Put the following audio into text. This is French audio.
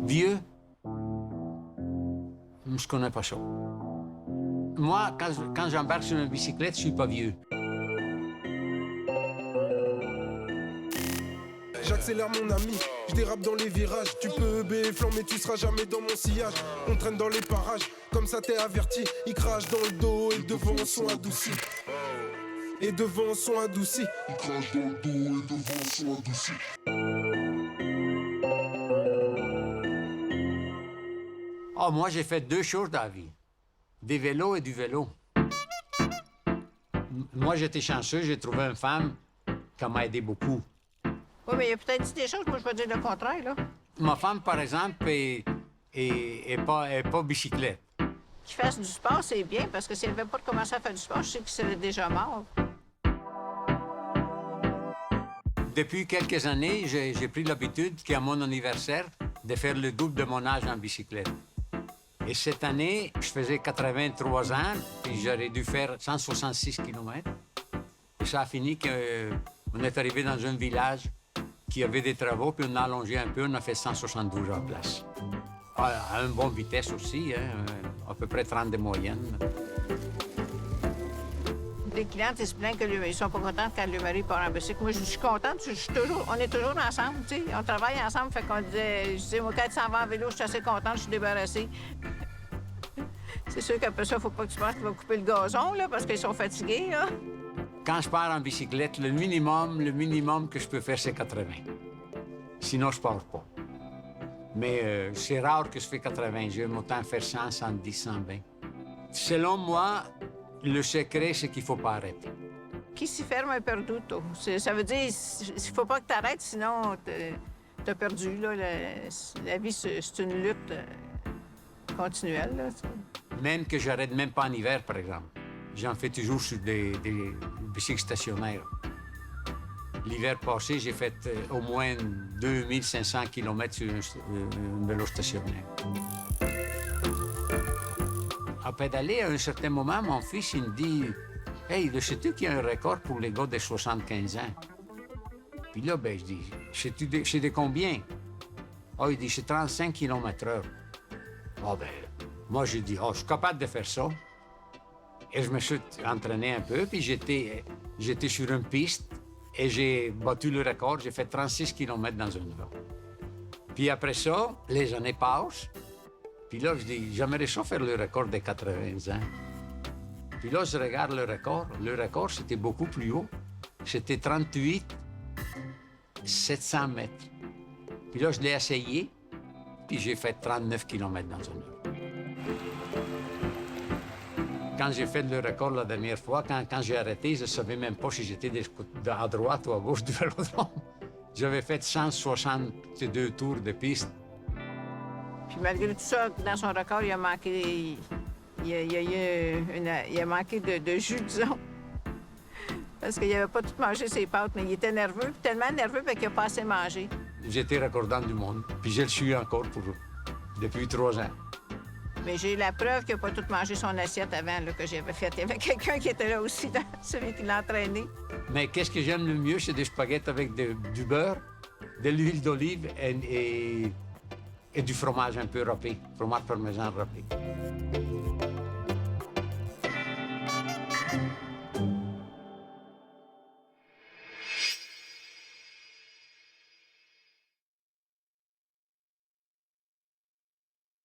Vieux, je connais pas ça. Moi, quand j'embarque sur une bicyclette, je suis pas vieux. J'accélère mon ami, je dérape dans les virages. Tu peux béflant mais tu seras jamais dans mon sillage. On traîne dans les parages, comme ça t'es averti. Ils crachent dans le dos et devant sont adoucis. Et devant sont adoucis. Ils crachent dans le dos et devant sont adoucis. Oh, moi, j'ai fait deux choses dans la vie. Des vélos et du vélo. Moi, j'étais chanceux, j'ai trouvé une femme qui m'a aidé beaucoup. Oui, mais il y a peut-être dit des choses, moi je vais dire le contraire, là. Ma femme, par exemple, est pas bicyclette. Qu'il fasse du sport, c'est bien, parce que si elle n'avait pas commencé à faire du sport, je sais qu'il serait déjà mort. Depuis quelques années, j'ai pris l'habitude qu'à mon anniversaire, de faire le double de mon âge en bicyclette. Et cette année, je faisais 83 ans, puis j'aurais dû faire 166 km. Et ça a fini qu'on est arrivé dans un village qui avait des travaux, puis on a allongé un peu, on a fait 172 en place. À une bonne vitesse aussi, hein, à peu près 30 de moyenne. Les clientes, ils se plaignent qu'ils sont pas contents quand le mari part en bicycle. Moi, je suis contente, on est toujours ensemble, tu sais. On travaille ensemble, fait qu'on disait, je disais, moi, quand tu s'en vas en vélo, je suis assez contente, je suis débarrassée. C'est sûr qu'après ça, il faut pas que tu penses qu'il va couper le gazon, là, parce qu'ils sont fatigués, là. Quand je pars en bicyclette, le minimum que je peux faire, c'est 80. Sinon, je pars pas. Mais c'est rare que je fais 80. J'aime autant faire 100, 110, 120. Selon moi, le secret, c'est qu'il faut pas arrêter. Qui s'y ferme est perduto. Ça veut dire il faut pas que tu arrêtes, sinon t'as perdu. Là, la vie, c'est une lutte continuelle. Là, même que j'arrête même pas en hiver, par exemple. J'en fais toujours sur des bicycles stationnaires. L'hiver passé, j'ai fait au moins 2500 km sur un vélo stationnaire. À pédaler, à un certain moment, mon fils, il me dit « Hey, sais-tu qu'il y a un record pour les gars de 75 ans? » Puis là, ben, je dis « C'est de combien? » Ah, il dit « C'est 35 km/h. » Ah, ben, moi, j'ai dit « Oh, je suis capable de faire ça. » Et je me suis entraîné un peu, puis j'étais sur une piste et j'ai battu le record. J'ai fait 36 km dans une heure. Puis après ça, les années passent. Puis là, je dis, j'aimerais ça faire le record des 80 ans. Puis là, je regarde le record. Le record, c'était beaucoup plus haut. C'était 38 700 mètres. Puis là, je l'ai essayé, puis j'ai fait 39 km dans une heure. Quand j'ai fait le record la dernière fois, quand j'ai arrêté, je ne savais même pas si j'étais à droite ou à gauche du vélodrome. J'avais fait 162 tours de piste. Puis malgré tout ça, dans son record, il a manqué, il a manqué de jus, disons. Parce qu'il n'avait pas tout mangé ses pâtes, mais il était nerveux, tellement nerveux qu'il n'a pas assez mangé. J'étais recordant du monde, puis je le suis encore depuis 3 ans. Mais j'ai la preuve qu'il n'a pas tout mangé son assiette avant là, que j'avais faite. Il y avait quelqu'un qui était là aussi, celui qui l'a entraîné. Mais qu'est-ce que j'aime le mieux, c'est des spaghettis avec du beurre, de l'huile d'olive et du fromage un peu râpé, fromage parmesan râpé.